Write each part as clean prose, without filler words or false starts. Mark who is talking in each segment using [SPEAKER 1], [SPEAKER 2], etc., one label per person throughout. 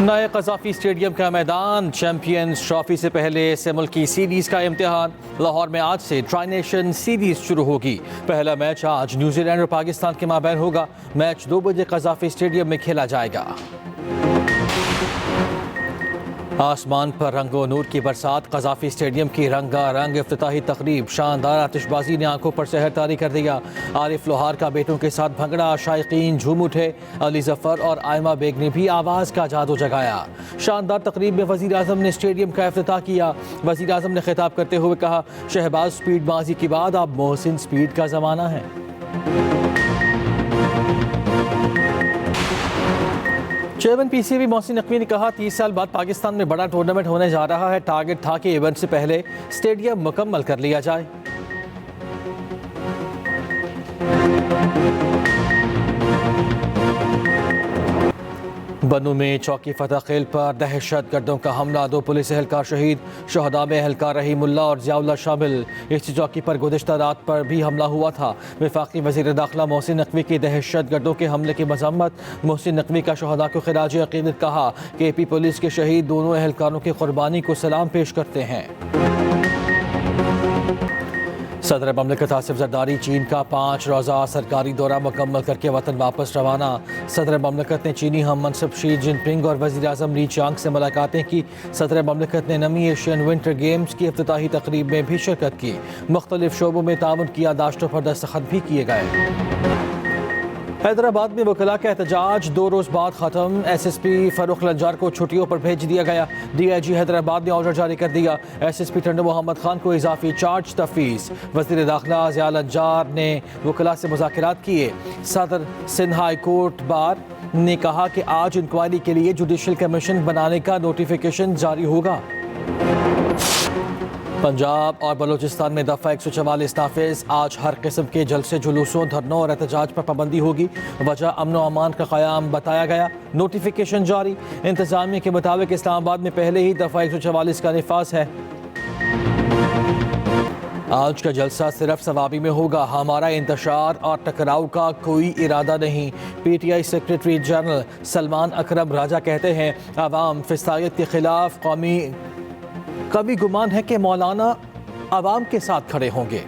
[SPEAKER 1] نئے Gaddafi stadium کا میدان چیمپئنز ٹرافی سے پہلے سے ملکی سیریز کا امتحان لاہور میں آج سے ٹرائی نیشن سیریز شروع ہوگی۔ پہلا میچ آج نیوزی لینڈ اور پاکستان کے مابین ہوگا۔ میچ 2 بجے قذافی اسٹیڈیم میں کھیلا جائے گا۔ آسمان پر رنگ و نور کی برسات، قذافی اسٹیڈیم کی رنگا رنگ افتتاحی تقریب، شاندار آتش بازی نے آنکھوں پر سحر طاری کر دیا۔ عارف لوہار کا بیٹوں کے ساتھ بھنگڑا، شائقین جھوم اٹھے۔ علی ظفر اور آئمہ بیگ نے بھی آواز کا جادو جگایا۔ شاندار تقریب میں وزیر اعظم نے اسٹیڈیم کا افتتاح کیا۔ وزیر اعظم نے خطاب کرتے ہوئے کہا، شہباز سپیڈ ماضی کے بعد اب محسن سپیڈ کا زمانہ ہے۔ Chairman P C B Mohsin Naqvi نے کہا، 30 سال بعد پاکستان میں بڑا ٹورنامنٹ ہونے جا رہا ہے۔ ٹارگٹ تھا کہ ایونٹ سے پہلے اسٹیڈیم مکمل کر لیا جائے۔ بنوں میں چوکی فتح خیل پر دہشت گردوں کا حملہ، 2 پولیس اہلکار شہید، شہداء میں اہلکار رحیم اللہ اور ضیاء اللہ شامل۔ اسی چوکی پر گزشتہ رات پر بھی حملہ ہوا تھا۔ وفاقی وزیر داخلہ محسن نقوی کی دہشت گردوں کے حملے کی مذمت۔ محسن نقوی کا شہداء کو خراج عقیدت، کہا کہ اے پی پولیس کے شہید دونوں اہلکاروں کی قربانی کو سلام پیش کرتے ہیں۔ صدر مملکت آصف زرداری چین کا 5 روزہ سرکاری دورہ مکمل کر کے وطن واپس روانہ۔ صدر مملکت نے چینی ہم منصب شی جن پنگ اور وزیر اعظم لی چانگ سے ملاقاتیں کی۔ صدر مملکت نے نمی ایشین ونٹر گیمز کی افتتاحی تقریب میں بھی شرکت کی۔ مختلف شعبوں میں تعاون کی یادداشتوں پر دستخط بھی کیے گئے۔ حیدرآباد میں وکلاء کا احتجاج 2 روز بعد ختم۔ ایس ایس پی فاروق لنجار کو چھٹیوں پر بھیج دیا گیا۔ ڈی آئی جی حیدرآباد نے آرڈر جاری کر دیا۔ S S P Tando Muhammad Khan کو اضافی چارج تفویض۔ وزیر داخلہ ضیاء لنجار نے وکلاء سے مذاکرات کیے۔ صدر سندھ ہائی کورٹ بار نے کہا کہ آج انکوائری کے لیے جوڈیشل کمیشن بنانے کا نوٹیفیکیشن جاری ہوگا۔ پنجاب اور بلوچستان میں دفعہ 144 نافذ۔ آج ہر قسم کے جلسے، جلوسوں، دھرنوں اور احتجاج پر پابندی ہوگی۔ وجہ امن و امان کا قیام بتایا گیا۔ نوٹیفیکیشن جاری۔ انتظامیہ کے مطابق اسلام آباد میں پہلے ہی دفعہ 144 کا نفاذ ہے۔ آج کا جلسہ صرف ثوابی میں ہوگا۔ ہمارا انتشار اور ٹکراؤ کا کوئی ارادہ نہیں۔ P T I secretary general Salman Akram Raja کہتے ہیں، عوام فسادیت کے خلاف کبھی گمان ہے کہ مولانا عوام کے ساتھ کھڑے ہوں گے۔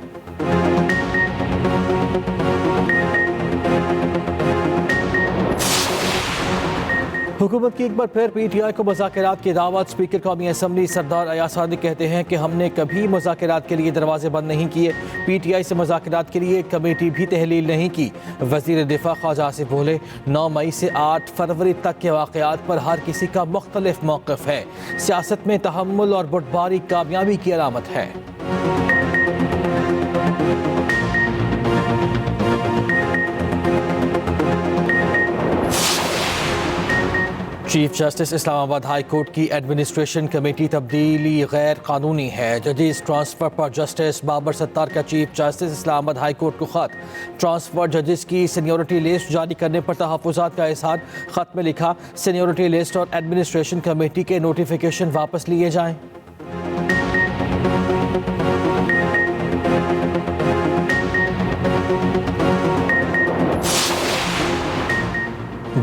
[SPEAKER 1] حکومت کی ایک بار پھر پی ٹی آئی کو مذاکرات کی دعوت۔ اسپیکر قومی اسمبلی سردار ایاز صادق کہتے ہیں کہ ہم نے کبھی مذاکرات کے لیے دروازے بند نہیں کیے۔ پی ٹی آئی سے مذاکرات کے لیے ایک کمیٹی بھی تحلیل نہیں کی۔ وزیر دفاع خواجہ آصف بولے، 9 مئی سے 8 فروری تک کے واقعات پر ہر کسی کا مختلف موقف ہے۔ سیاست میں تحمل اور بردباری کامیابی کی علامت ہے۔ چیف جسٹس اسلام آباد ہائی کورٹ کی ایڈمنسٹریشن کمیٹی تبدیلی غیر قانونی ہے۔ ججز ٹرانسفر پر جسٹس بابر ستار کا چیف جسٹس اسلام آباد ہائی کورٹ کو خط۔ ٹرانسفر ججز کی سینیورٹی لسٹ جاری کرنے پر تحفظات کا اظہار۔ خط میں لکھا، سینیورٹی لسٹ اور ایڈمنسٹریشن کمیٹی کے نوٹیفیکیشن واپس لیے جائیں۔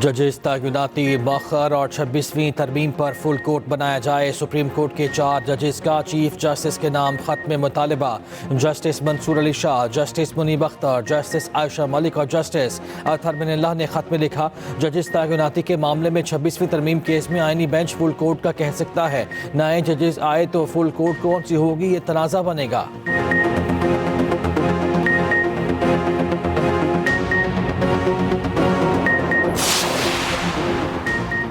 [SPEAKER 1] ججز تعیناتی مؤخر اور 26ویں ترمیم پر فل کورٹ بنایا جائے۔ سپریم کورٹ کے 4 ججز کا چیف جسٹس کے نام خط میں مطالبہ۔ جسٹس منصور علی شاہ، جسٹس منیب اختر، جسٹس عائشہ ملک اور جسٹس اطہر من اللہ نے خط میں لکھا، ججز تعیناتی کے معاملے میں 26ویں ترمیم کیس میں آئینی بینچ فل کورٹ کا کہہ سکتا ہے۔ نئے ججز آئے تو فل کورٹ کون سی ہوگی، یہ تنازع بنے گا۔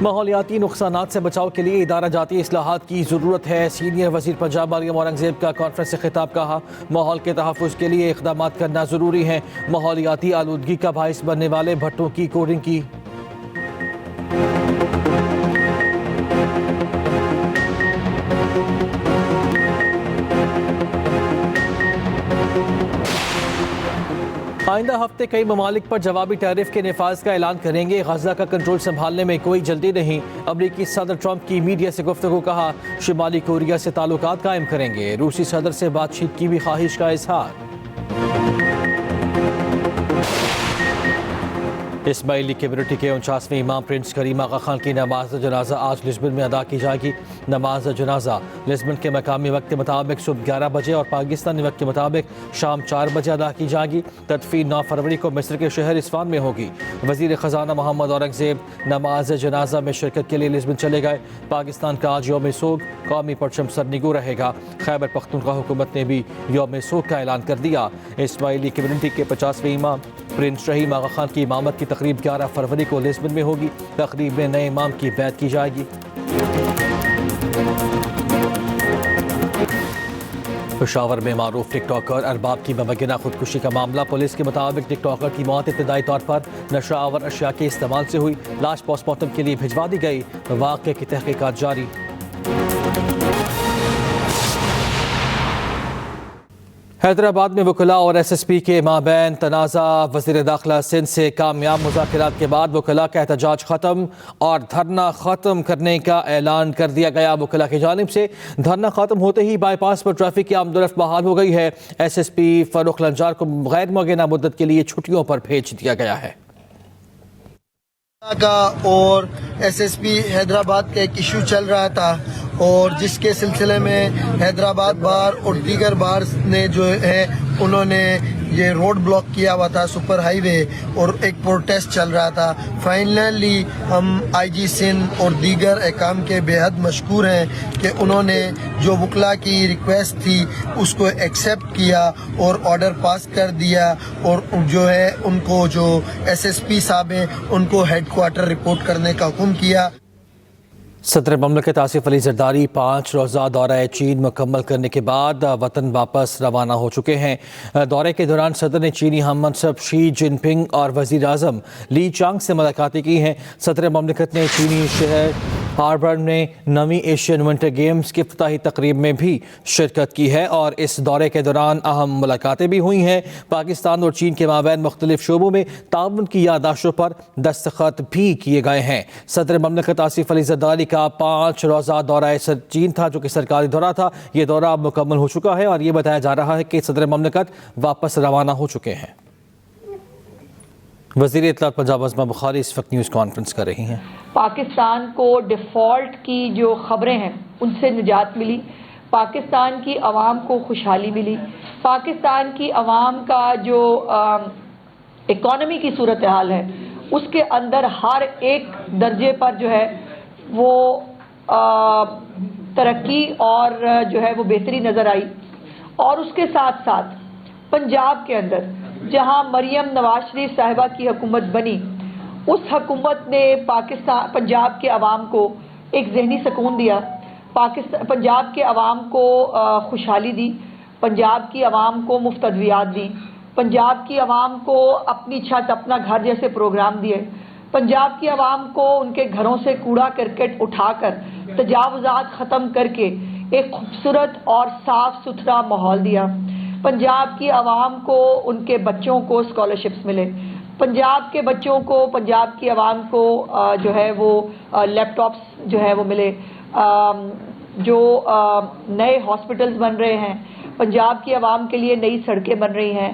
[SPEAKER 1] ماحولیاتی نقصانات سے بچاؤ کے لیے ادارہ جاتی اصلاحات کی ضرورت ہے۔ سینئر وزیر پنجاب مریم اورنگزیب کا کانفرنس سے خطاب، کہا ماحول کے تحفظ کے لیے اقدامات کرنا ضروری ہے۔ ماحولیاتی آلودگی کا باعث بننے والے بھٹوں کی کوڈنگ کی۔ آئندہ ہفتے کئی ممالک پر جوابی ٹیرف کے نفاذ کا اعلان کریں گے۔ غزہ کا کنٹرول سنبھالنے میں کوئی جلدی نہیں۔ امریکی صدر ٹرمپ کی میڈیا سے گفتگو، کہا شمالی کوریا سے تعلقات قائم کریں گے۔ روسی صدر سے بات چیت کی بھی خواہش کا اظہار۔ اسماعیلی کمیونٹی کے 49ویں امام پرنس کریم آغا خان کی نماز جنازہ آج لسبن میں ادا کی جائے گی۔ نماز جنازہ لسبن کے مقامی وقت کے مطابق صبح 11 بجے اور پاکستانی وقت کے مطابق شام 4 بجے ادا کی جائے گی۔ تدفین 9 فروری کو مصر کے شہر اصفہان میں ہوگی۔ وزیر خزانہ محمد اورنگزیب نماز جنازہ میں شرکت کے لیے لسبن چلے گئے۔ پاکستان کا آج یوم سوگ، قومی پرچم سرنگو رہے گا۔ خیبر پختونخوا حکومت نے بھی یوم سوگ کا اعلان کر دیا۔ اسماعیلی کمیونٹی کے 50ویں امام پرنس رحیم آغا خان کی امامت کی تقریب 11 فروری کو لسبن میں ہوگی۔ تقریب میں نئے امام کی بیعت کی جائے گی۔ پشاور میں معروف ٹک ٹاکر ارباب کی مبینہ خودکشی کا معاملہ، پولیس کے مطابق ٹک ٹاکر کی موت ابتدائی طور پر نشہ آور اشیاء کے استعمال سے ہوئی۔ لاش پوسٹ مارٹم کے لیے بھجوا دی گئی۔ واقعے کی تحقیقات جاری۔ حیدرآباد میں وکلاء اور ایس ایس پی کے مابین تنازع، وزیر داخلہ سندھ سے کامیاب مذاکرات کے بعد وکلاء کا احتجاج ختم اور دھرنا ختم کرنے کا اعلان کر دیا گیا۔ وکلاء کی جانب سے دھرنا ختم ہوتے ہی بائی پاس پر ٹریفک کی آمد و رفت بحال ہو گئی ہے۔ ایس ایس پی فاروق لنجار کو غیر معینہ مدت کے لیے چھٹیوں پر بھیج دیا گیا ہے۔
[SPEAKER 2] کا اور ایس ایس پی حیدرآباد کا ایک ایشو چل رہا تھا اور جس کے سلسلے میں حیدرآباد بار اور دیگر بار نے جو ہے انہوں نے یہ روڈ بلاک کیا ہوا تھا، سپر ہائی وے، اور ایک پروٹیسٹ چل رہا تھا۔ فائنلی ہم آئی جی سندھ اور دیگر حکام کے بے حد مشکور ہیں کہ انہوں نے جو وکلاء کی ریکویسٹ تھی اس کو ایکسیپٹ کیا اور آرڈر پاس کر دیا، اور جو ہے ان کو جو ایس ایس پی صاحب ہیں ان کو ہیڈ کوارٹر رپورٹ کرنے کا حکم کیا۔
[SPEAKER 1] صدر مملکت آصف علی زرداری 5 روزہ دورہ چین مکمل کرنے کے بعد وطن واپس روانہ ہو چکے ہیں۔ دورے کے دوران صدر نے چینی ہم منصب شی جن پنگ اور وزیر اعظم لی چانگ سے ملاقاتیں کی ہیں۔ صدر مملکت نے چینی شہر ہاربرن میں 9ویں ایشین ونٹر گیمز کی افتتاحی تقریب میں بھی شرکت کی ہے اور اس دورے کے دوران اہم ملاقاتیں بھی ہوئی ہیں۔ پاکستان اور چین کے مابین مختلف شعبوں میں تعاون کی یادداشتوں پر دستخط بھی کیے گئے ہیں۔ صدر مملکت آصف علی زرداری کا 5 روزہ دورہ چین تھا جو کہ سرکاری دورہ تھا۔ یہ دورہ اب مکمل ہو چکا ہے اور یہ بتایا جا رہا ہے کہ صدر مملکت واپس روانہ ہو چکے ہیں۔ وزیر اطلاعات پنجاب عظمیٰ بخاری اس وقت نیوز کانفرنس کر رہی ہیں۔
[SPEAKER 3] پاکستان کو ڈیفالٹ کی جو خبریں ہیں ان سے نجات ملی، پاکستان کی عوام کو خوشحالی ملی، پاکستان کی عوام کا جو اکانومی کی صورتحال ہے اس کے اندر ہر ایک درجے پر جو ہے وہ ترقی اور جو ہے وہ بہتری نظر آئی۔ اور اس کے ساتھ ساتھ پنجاب کے اندر جہاں مریم نواز شریف صاحبہ کی حکومت بنی، اس حکومت نے پنجاب کے عوام کو ایک ذہنی سکون دیا، پنجاب کے عوام کو خوشحالی دی، پنجاب کی عوام کو مفت ادویات دی، پنجاب کی عوام کو اپنی چھت اپنا گھر جیسے پروگرام دیے، پنجاب کی عوام کو ان کے گھروں سے کوڑا کرکٹ اٹھا کر تجاوزات ختم کر کے ایک خوبصورت اور صاف ستھرا ماحول دیا، پنجاب کی عوام کو ان کے بچوں کو اسکالرشپس ملے، پنجاب کے بچوں کو، پنجاب کی عوام کو جو ہے وہ لیپ ٹاپس جو ہے وہ ملے، جو نئے ہاسپٹلز بن رہے ہیں، پنجاب کی عوام کے لیے نئی سڑکیں بن رہی ہیں،